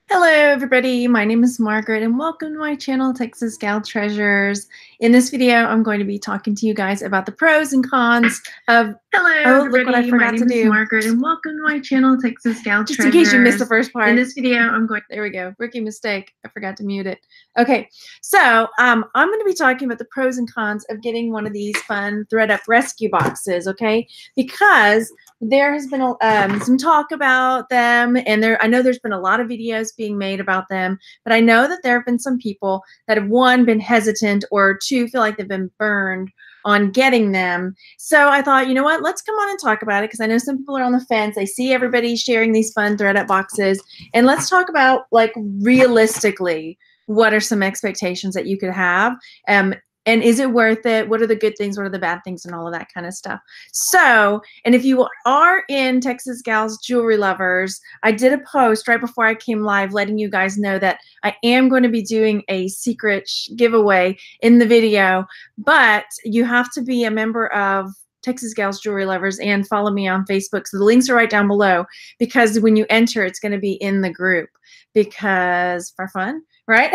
Hello everybody, my name is Margaret and welcome to my channel, Texas Gal Treasures. In this video, I'm going to be talking to you guys about the pros and cons of look what I forgot to do. Margaret and welcome to my channel, Texas Gal Just in case you missed the first part. In this video, there we go, rookie mistake. I forgot to mute it. Okay, so I'm going to be talking about the pros and cons of getting one of these fun ThredUp rescue boxes, okay? Because there has been some talk about them, and I know there's been a lot of videos being made about them, but I know that there have been some people that have, one, been hesitant, or two, feel like they've been burned on getting them. So I thought, you know what, let's come on and talk about it, because I know some people are on the fence. They see everybody sharing these fun ThredUp boxes, and let's talk about, like, realistically, what are some expectations that you could have, and is it worth it? What are the good things? What are the bad things? And all of that kind of stuff. So, and if you are in Texas Gals Jewelry Lovers, I did a post right before I came live letting you guys know that I am going to be doing a secret giveaway in the video, but you have to be a member of Texas Gals Jewelry Lovers and follow me on Facebook. So the links are right down below, because when you enter, it's going to be in the group, because for fun, right?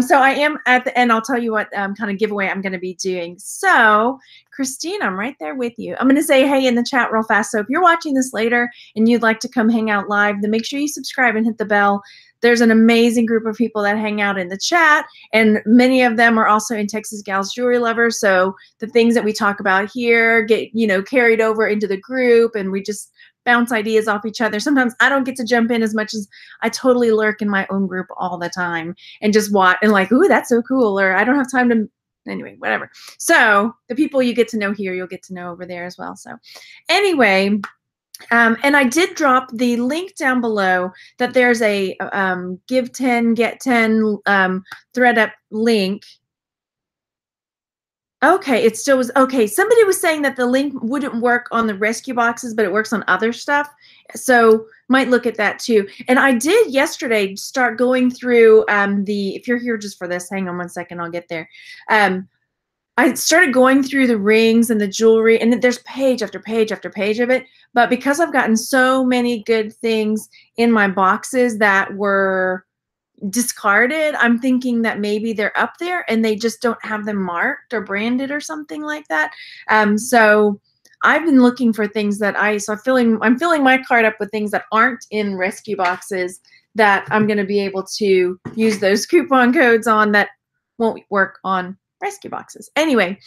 So I am at the end. I'll tell you what kind of giveaway I'm going to be doing. So Christine, I'm right there with you. I'm going to say hey in the chat real fast. So if you're watching this later and you'd like to come hang out live, then make sure you subscribe and hit the bell. There's an amazing group of people that hang out in the chat, and many of them are also in Texas Gals Jewelry Lovers. So the things that we talk about here get, carried over into the group, and we just bounce ideas off each other. Sometimes I don't get to jump in as much as I totally lurk in my own group all the time and just watch and like, ooh, that's so cool. Or I don't have time to, anyway, whatever. So the people you get to know here, you'll get to know over there as well. So anyway, and I did drop the link down below that there's a give 10, get 10 ThredUp link. Okay, it still was okay. Somebody was saying that the link wouldn't work on the rescue boxes, but it works on other stuff. So might look at that too. And I did yesterday start going through if you're here just for this, hang on one second, I'll get there. I started going through the rings and the jewelry, and there's page after page after page of it. But because I've gotten so many good things in my boxes that were discarded, I'm thinking that maybe they're up there and they just don't have them marked or branded or something like that. So I've been looking for things that I'm filling my cart up with things that aren't in rescue boxes that I'm going to be able to use those coupon codes on that won't work on rescue boxes. Anyway,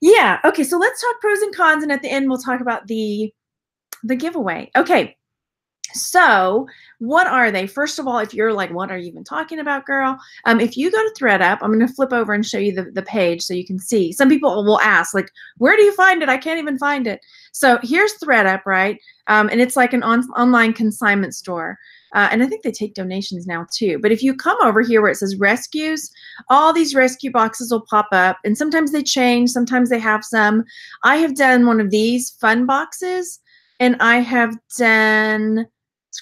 yeah, okay, so let's talk pros and cons, and at the end we'll talk about the giveaway. Okay, so what are they? First of all, if you're like, what are you even talking about, girl? If you go to ThredUp, I'm going to flip over and show you the page so you can see. Some people will ask, like, where do you find it? I can't even find it. So here's ThredUp, right? And it's like an online consignment store. And I think they take donations now too. But if you come over here where it says rescues, all these rescue boxes will pop up. And sometimes they change. Sometimes they have some. I have done one of these fun boxes. And I have done...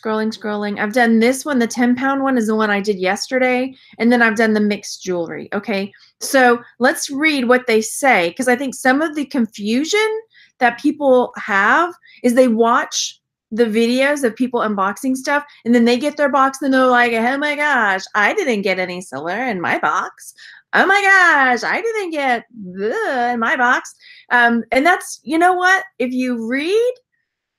Scrolling. I've done this one. The 10-pound one is the one I did yesterday. And then I've done the mixed jewelry. Okay. So let's read what they say, because I think some of the confusion that people have is they watch the videos of people unboxing stuff, and then they get their box and they're like, oh my gosh, I didn't get any silver in my box. Oh my gosh, I didn't get in my box. And that's, you know what? If you read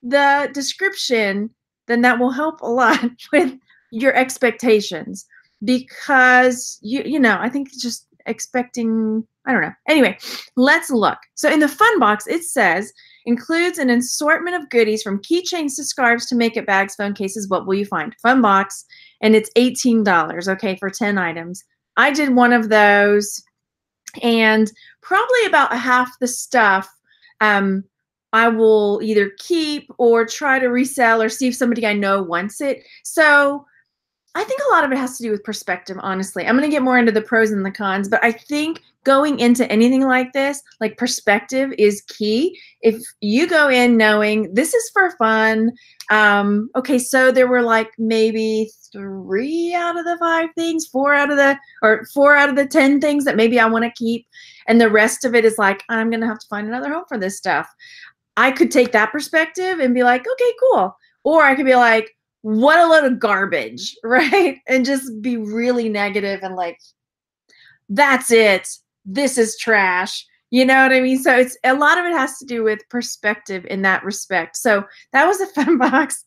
the description, then that will help a lot with your expectations, because I think it's just expecting, I don't know. Anyway, let's look. So in the fun box, it says includes an assortment of goodies from keychains to scarves to makeup bags, phone cases. What will you find? Fun box, and it's $18, okay, for 10 items. I did one of those, and probably about half the stuff I will either keep or try to resell or see if somebody I know wants it. So I think a lot of it has to do with perspective, honestly. I'm going to get more into the pros and the cons, but I think going into anything like this, like, perspective is key. If you go in knowing this is for fun, okay, so there were like maybe 3 out of the 5 things, 4 out of the 10 things that maybe I want to keep, and the rest of it is like, I'm going to have to find another home for this stuff. I could take that perspective and be like, okay, cool. Or I could be like, what a load of garbage, right? And just be really negative and like, that's it. This is trash. You know what I mean? So it's a lot of it has to do with perspective in that respect. So that was a fun box.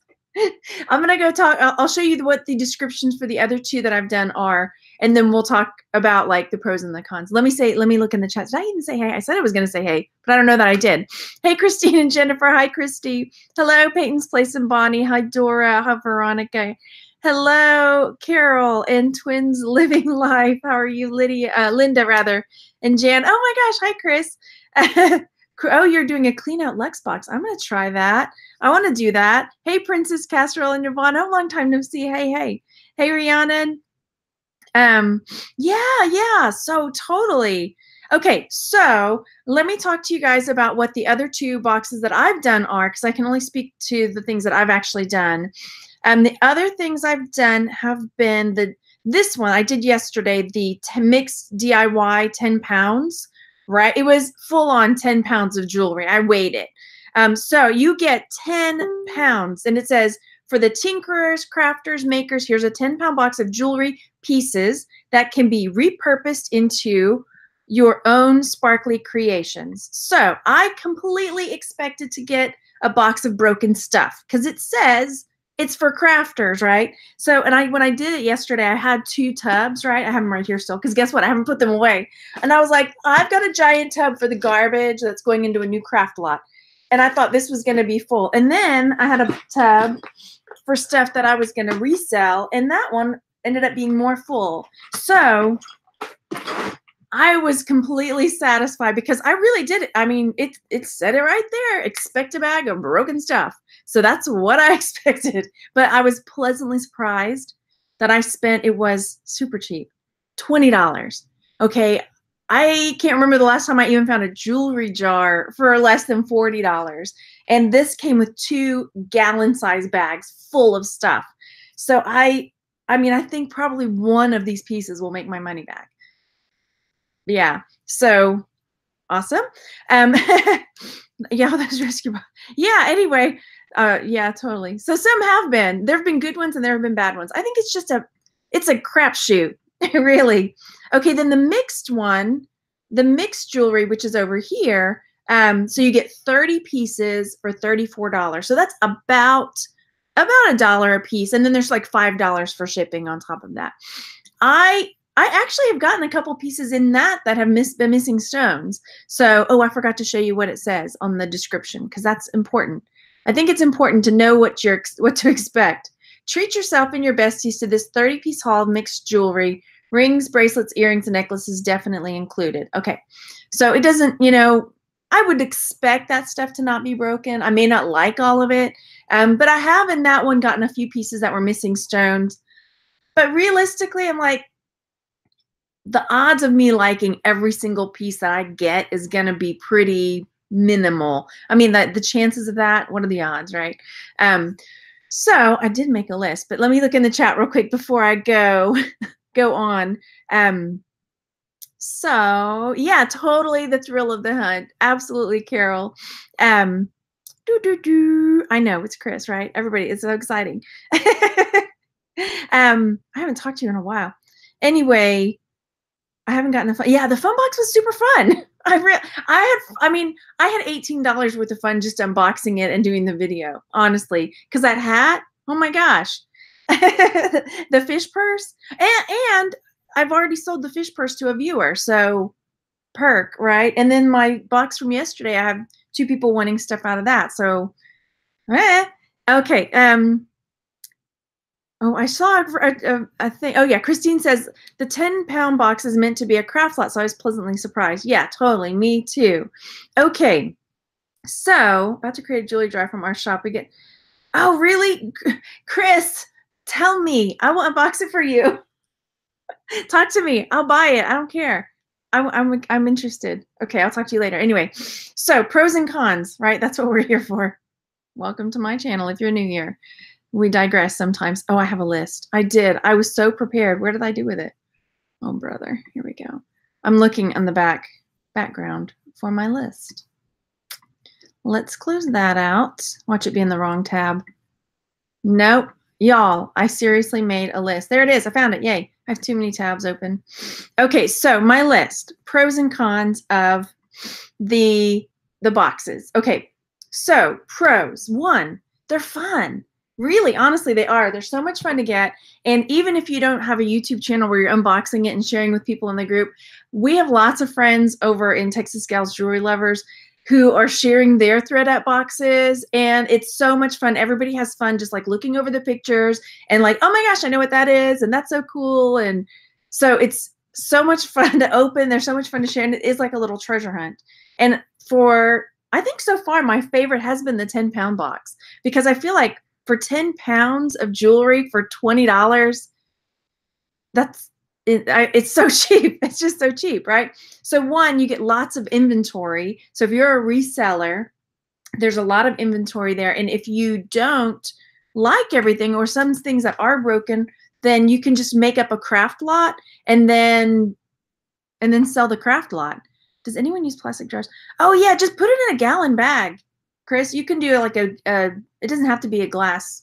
I'm gonna go talk. I'll show you what the descriptions for the other two that I've done are, and then we'll talk about like the pros and the cons. Let me look in the chat. Did I even say hey? I said I was gonna say hey, but I don't know that I did. Hey, Christine and Jennifer. Hi, Christy. Hello, Peyton's Place and Bonnie. Hi, Dora. Hi, Veronica. Hello, Carol and Twins Living Life. How are you, Lydia? Linda, rather, and Jan. Oh my gosh. Hi, Chris. Oh, you're doing a clean out Lex box. I'm gonna try that. I want to do that. Hey, Princess Casserole and Yvonne. Oh, long time no see. Hey. Hey, Rhiannon. Yeah. So totally. Okay, so let me talk to you guys about what the other two boxes that I've done are, because I can only speak to the things that I've actually done. The other things I've done have been this one I did yesterday, the mixed DIY 10 pounds, right? It was full on 10 pounds of jewelry. I weighed it. So you get 10 pounds, and it says, for the tinkerers, crafters, makers, here's a 10-pound box of jewelry pieces that can be repurposed into your own sparkly creations. So I completely expected to get a box of broken stuff because it says it's for crafters, right? So, and when I did it yesterday, I had 2 tubs, right? I have them right here still, because guess what? I haven't put them away. And I was like, I've got a giant tub for the garbage that's going into a new craft lot. And I thought this was going to be full. And then I had a tub for stuff that I was going to resell, and that one ended up being more full. So I was completely satisfied because I really did it. I mean, it said it right there. Expect a bag of broken stuff. So that's what I expected. But I was pleasantly surprised that it was super cheap. $20. Okay. I can't remember the last time I even found a jewelry jar for less than $40. And this came with 2 gallon-sized bags full of stuff. So I mean, I think probably one of these pieces will make my money back. Yeah, so awesome. Yeah, those rescue. Yeah, anyway, yeah, totally. So some have been. There have been good ones and there have been bad ones. I think it's a crapshoot, really. Okay, then the mixed one, the mixed jewelry, which is over here. So you get 30 pieces for $34. So that's about $1 a piece, and then there's like $5 for shipping on top of that. I actually have gotten a couple pieces in that have been missing stones. So, oh, I forgot to show you what it says on the description, because that's important. I think it's important to know what to expect. Treat yourself and your besties to this 30-piece haul of mixed jewelry. Rings, bracelets, earrings, and necklaces definitely included. Okay, so it doesn't, I would expect that stuff to not be broken. I may not like all of it, but I have in that one gotten a few pieces that were missing stones. But realistically, I'm like, the odds of me liking every single piece that I get is going to be pretty minimal. I mean, the chances of that, what are the odds, right? So I did make a list, but let me look in the chat real quick before I go on. So yeah, totally the thrill of the hunt. Absolutely, Carol. I know it's Chris, right? Everybody, it's so exciting. I haven't talked to you in a while. Anyway, I haven't gotten yeah, the fun box was super fun. I had $18 worth of fun just unboxing it and doing the video, honestly, because that hat, oh my gosh. The fish purse, and I've already sold the fish purse to a viewer, so perk, right? And then my box from yesterday, I have 2 people wanting stuff out of that, so okay. Oh, I saw a thing. Oh, yeah. Christine says the 10-pound box is meant to be a craft lot, so I was pleasantly surprised. Yeah, totally. Me too. Okay. So, about to create a jewelry jar from our shop. We get, oh, really? Chris, tell me. I will unbox it for you. Talk to me. I'll buy it. I don't care. I'm interested. Okay, I'll talk to you later. Anyway, so pros and cons, right? That's what we're here for. Welcome to my channel if you're new here. We digress sometimes. Oh, I have a list. I did. I was so prepared. Where did I do with it? Oh, brother. Here we go. I'm looking on the background for my list. Let's close that out. Watch it be in the wrong tab. Nope. Y'all, I seriously made a list. There it is. I found it. Yay. I have too many tabs open. Okay, so my list, pros and cons of the boxes. Okay, so pros. One, they're fun. Really, honestly, they are. They're so much fun to get. And even if you don't have a YouTube channel where you're unboxing it and sharing with people in the group, we have lots of friends over in Texas Gals Jewelry Lovers who are sharing their ThredUp boxes, and it's so much fun. Everybody has fun just like looking over the pictures and like, oh my gosh, I know what that is, and that's so cool. And so it's so much fun to open. There's so much fun to share, and it is like a little treasure hunt. And I think so far my favorite has been the 10-pound box, because I feel like for 10 pounds of jewelry for $20, it's so cheap. It's just so cheap, right? So one, you get lots of inventory. So if you're a reseller, there's a lot of inventory there. And if you don't like everything, or some things that are broken, then you can just make up a craft lot and then sell the craft lot. Does anyone use plastic jars? Oh yeah, just put it in a gallon bag. Chris, you can do like it doesn't have to be a glass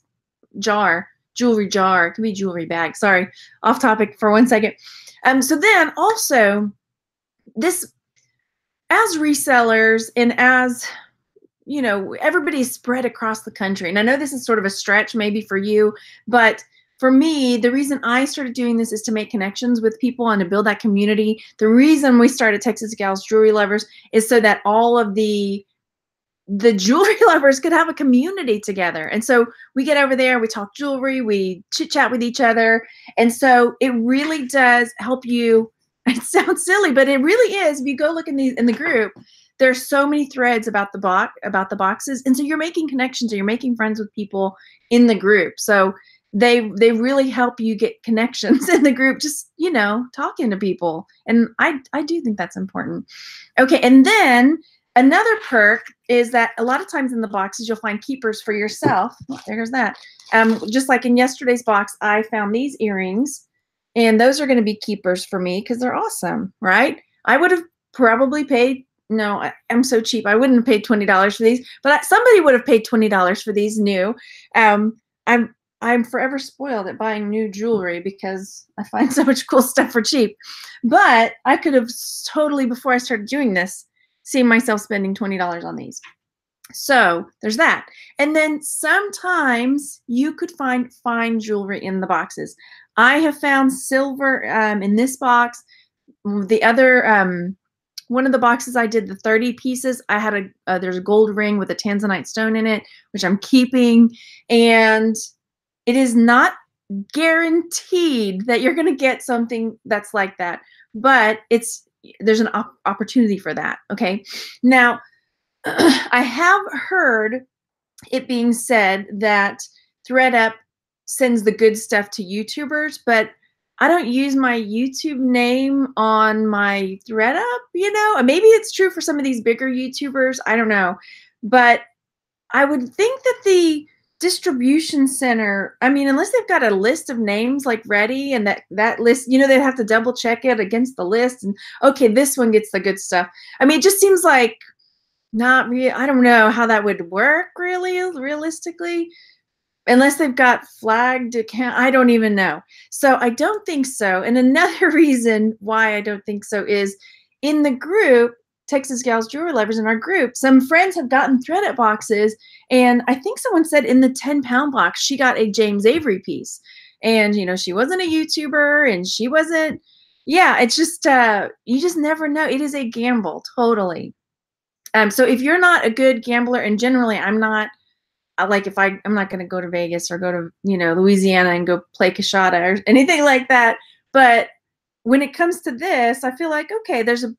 jar. Jewelry jar. It can be jewelry bag. Sorry, off topic for 1 second. So then also, this, as resellers and as, you know, everybody's spread across the country. And I know this is sort of a stretch maybe for you, but for me, the reason I started doing this is to make connections with people and to build that community. The reason we started Texas Gals Jewelry Lovers is so that all of the jewelry lovers could have a community together. And so we get over there, we talk jewelry, we chit chat with each other. And so it really does help you. It sounds silly, but it really is. If you go look in the group, there's so many threads about the boxes. And so you're making connections, or you're making friends with people in the group. So they really help you get connections in the group, just, you know, talking to people. And I do think that's important. Okay, and then another perk is that a lot of times in the boxes, you'll find keepers for yourself. Oh, there's that. Just like in yesterday's box, I found these earrings, and those are going to be keepers for me because they're awesome, right? I would have probably paid, no, I'm so cheap. I wouldn't have paid $20 for these, but somebody would have paid $20 for these new. I'm forever spoiled at buying new jewelry because I find so much cool stuff for cheap. But I could have totally, before I started doing this, seen myself spending $20 on these. So there's that. And then sometimes you could find fine jewelry in the boxes. I have found silver in this box. The other, one of the boxes I did, the 30 pieces, I had there's a gold ring with a tanzanite stone in it, which I'm keeping. And it is not guaranteed that you're going to get something that's like that, but there's an opportunity for that. Okay. Now, I have heard it being said that ThredUp sends the good stuff to YouTubers, but I don't use my YouTube name on my ThredUp, you know. Maybe it's true for some of these bigger YouTubers. I don't know. But I would think that the distribution center, I mean, unless they've got a list of names like ready, and that list, you know, they'd have to double check it against the list, and okay, this one gets the good stuff. I mean, it just seems like not real. I don't know how that would work really, realistically, unless they've got flagged account. I don't even know. So I don't think so. And another reason why I don't think so is in the group, Texas Gals Jewelry Lovers, in our group, some friends have gotten ThredUp boxes, and I think someone said in the 10-pound box she got a James Avery piece, and you know, she wasn't a YouTuber, and she wasn't. Yeah, it's just you just never know. It is a gamble, totally. So if you're not a good gambler, and generally I'm not. Like if I'm not going to go to Vegas or go to, you know, Louisiana and go play Kashada or anything like that, but when it comes to this, I feel like, okay, there's a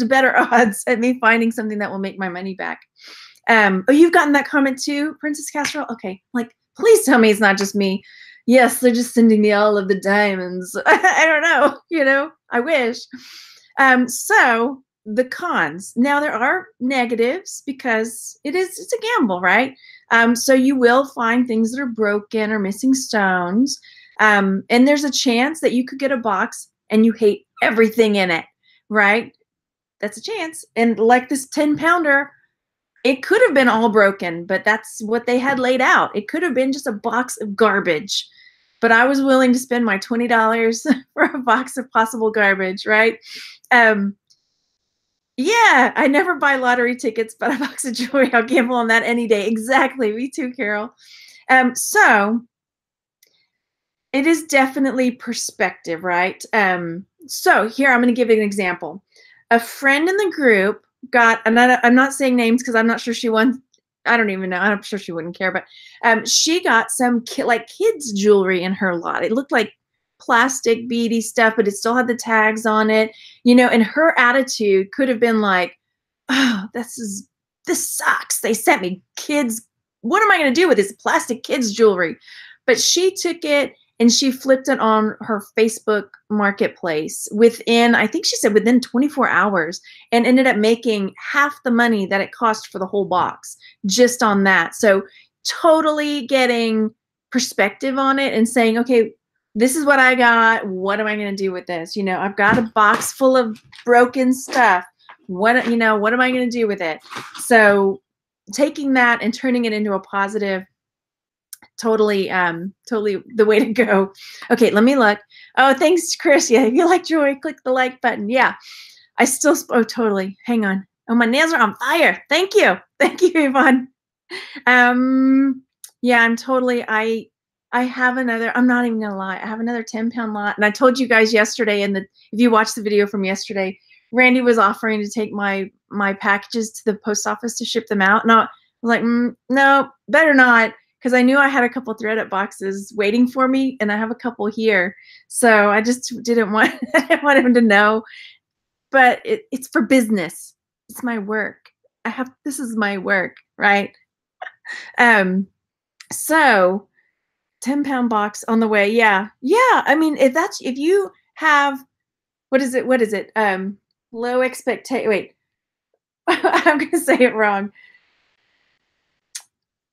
better odds at me finding something that will make my money back. Oh, you've gotten that comment too, Princess Casserole? Okay, like, please tell me it's not just me. Yes, they're just sending me all of the diamonds. I don't know, you know, I wish. So the cons. Now there are negatives because it's a gamble, right? So you will find things that are broken or missing stones. And there's a chance that you could get a box and you hate everything in it, right? That's a chance. And like this 10-pounder, It could have been all broken, but that's what they had laid out. It could have been just a box of garbage, but I was willing to spend my $20 for a box of possible garbage, right? Yeah, I never buy lottery tickets, but a box of jewelry, I'll gamble on that any day. Exactly. Me too, Carol. So it is definitely perspective, right? So here, I'm going to give you an example. A friend in the group got, and I'm not saying names because I'm not sure she won. I don't even know. I'm sure she wouldn't care, but she got some like kids jewelry in her lot. It looked like plastic beady stuff, but it still had the tags on it, you know, and her attitude could have been like, oh, this sucks. They sent me kids. What am I going to do with this plastic kids jewelry? But she took it and she flipped it on her Facebook marketplace within, I think she said within 24 hours, and ended up making half the money that it cost for the whole box just on that. So totally getting perspective on it and saying, okay, this is what I got. What am I going to do with this? You know, I've got a box full of broken stuff. What, you know, what am I going to do with it? So taking that and turning it into a positive, totally the way to go. Okay, let me look. Oh, thanks, Chris. Yeah, if you like jewelry, click the like button. Yeah, I still, oh, totally. Hang on. Oh, my nails are on fire. Thank you. Thank you, Yvonne. Yeah, I'm totally, I have another, I'm not even gonna lie, I have another 10-pound lot. And I told you guys yesterday, if you watched the video from yesterday, Randy was offering to take my packages to the post office to ship them out. And I was like, no, better not. Because I knew I had a couple ThredUp boxes waiting for me, and I have a couple here. So I just didn't want, I didn't want him to know. But it's for business. It's my work. This is my work, right? So 10-pound box on the way. Yeah. Yeah. I mean, if you have, what is it? Low expectation. Wait, I'm going to say it wrong.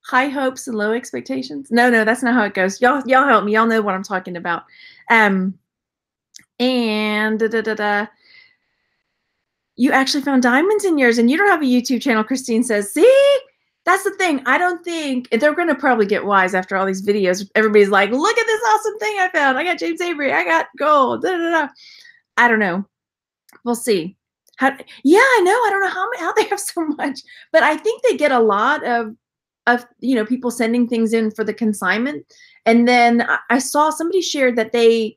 High hopes and low expectations. No, that's not how it goes. Y'all help me. Y'all know what I'm talking about. And you actually found diamonds in yours, and you don't have a YouTube channel, Christine says. See? That's the thing. I don't think they're going to probably get wise after all these videos. Everybody's like, look at this awesome thing I found. I got James Avery. I got gold. I don't know. We'll see. Yeah, I know. I don't know how they have so much, but I think they get a lot of people sending things in for the consignment. And then I saw somebody shared that they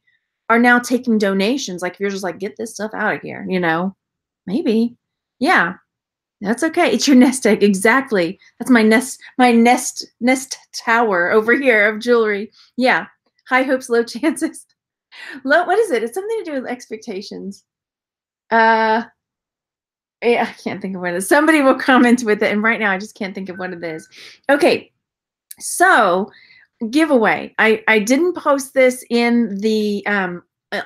are now taking donations. Like if you're just like, get this stuff out of here, maybe. Yeah, that's okay. It's your nest egg. Exactly. That's my nest tower over here of jewelry. Yeah. High hopes, low chances. What is it? It's something to do with expectations. Yeah, I can't think of what it is. Somebody will comment with it, and right now I just can't think of what it is. Okay, so giveaway. I didn't post this in the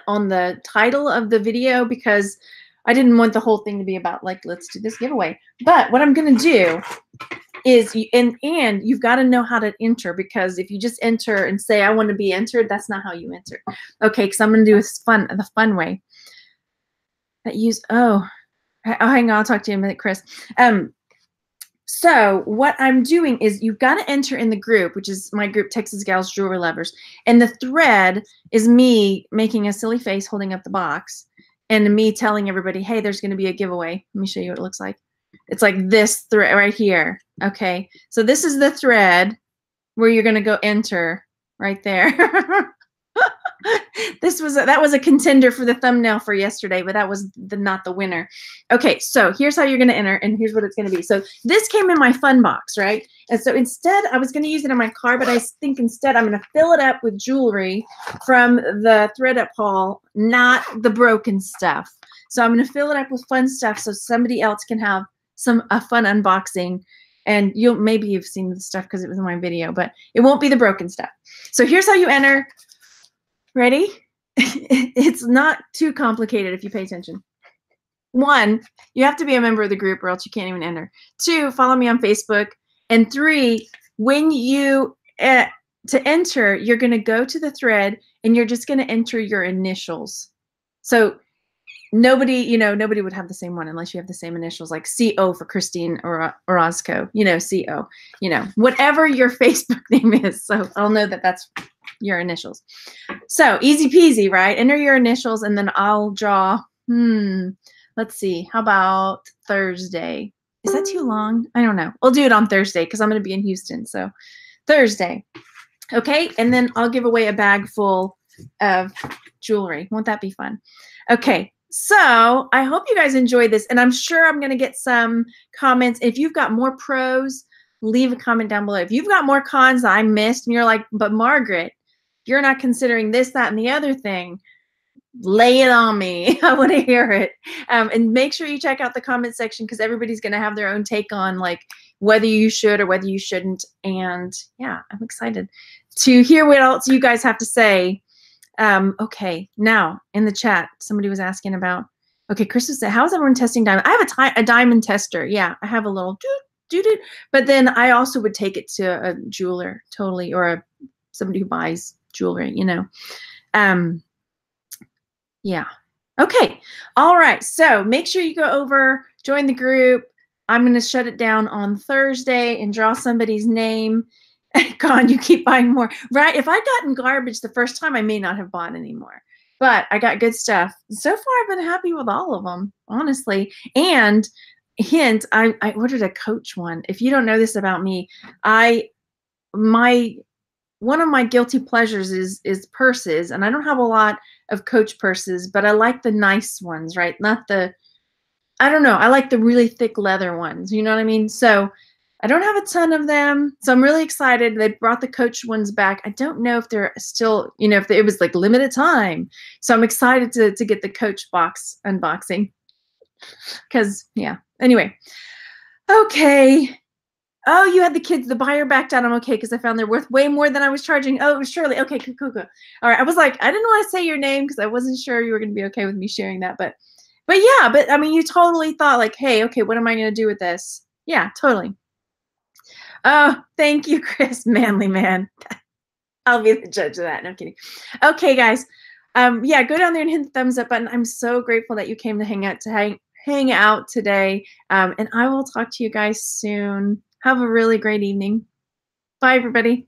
on the title of the video because I didn't want the whole thing to be about like, let's do this giveaway. But what I'm going to do is, and you've got to know how to enter, because if you just enter and say I want to be entered, that's not how you enter. Okay, because I'm going to do the fun way. Hang on, I'll talk to you in a minute, Chris. So what I'm doing is you've got to enter in the group, which is my group, Texas Gals Jewelry Lovers. And the thread is me making a silly face holding up the box and me telling everybody, hey, there's going to be a giveaway. Let me show you what it looks like. It's like this thread right here. Okay, so this is the thread where you're going to go enter right there. That was a contender for the thumbnail for yesterday, but that was not the winner. Okay, so here's how you're going to enter, and here's what it's going to be. So this came in my fun box, right? And so instead, I was going to use it in my car, but I think instead I'm going to fill it up with jewelry from the ThredUp haul, not the broken stuff. So I'm going to fill it up with fun stuff so somebody else can have a fun unboxing. And maybe you've seen the stuff because it was in my video, but it won't be the broken stuff. So here's how you enter. Ready? It's not too complicated if you pay attention. 1, you have to be a member of the group or else you can't even enter. 2, follow me on Facebook. And 3, when you, to enter, you're going to go to the thread and you're just going to enter your initials. So nobody, you know, nobody would have the same one unless you have the same initials, like CO for Christine or Orozco, you know, CO, you know, whatever your Facebook name is. So I'll know that that's your initials. So easy peasy, right? Enter your initials and then I'll draw, let's see, how about Thursday? Is that too long? I don't know. We'll do it on Thursday because I'm going to be in Houston. So Thursday. Okay. And then I'll give away a bag full of jewelry. Won't that be fun? Okay. So I hope you guys enjoyed this. And I'm sure I'm going to get some comments. If you've got more pros, leave a comment down below. If you've got more cons that I missed and you're like, but Margaret, you're not considering this, that, and the other thing, lay it on me. I want to hear it. And make sure you check out the comment section because everybody's going to have their own take on like whether you should or whether you shouldn't. And yeah, I'm excited to hear what else you guys have to say. Okay, now in the chat, somebody was asking about, okay, Chris said, how's everyone testing diamond? I have a diamond tester. Yeah, I have a little doot, but then I also would take it to a jeweler, totally, or somebody who buys jewelry, you know. Yeah. Okay. All right. So make sure you go over, join the group. I'm going to shut it down on Thursday and draw somebody's name. God, you keep buying more. Right. If I'd gotten garbage the first time, I may not have bought anymore. But I got good stuff. So far, I've been happy with all of them, honestly. And hint, I ordered a Coach one. If you don't know this about me, one of my guilty pleasures is purses, and I don't have a lot of Coach purses, but I like the nice ones, right? Not the, I don't know, I like the really thick leather ones, you know what I mean? So I don't have a ton of them, so I'm really excited. They brought the Coach ones back. I don't know if they're still, you know, if it was like limited time. So I'm excited to get the Coach box unboxing because, yeah. Anyway, okay. Oh, you had the kids, the buyer backed out. I'm okay because I found they're worth way more than I was charging. Oh, it was Shirley. Okay, cool. All right. I was like, I didn't want to say your name because I wasn't sure you were going to be okay with me sharing that. But yeah, but I mean, you totally thought like, hey, okay, what am I going to do with this? Yeah, totally. Oh, thank you, Chris. Manly man. I'll be the judge of that. No, I'm kidding. Okay, guys. Yeah, go down there and hit the thumbs up button. I'm so grateful that you came to hang out today. And I will talk to you guys soon. Have a really great evening. Bye, everybody.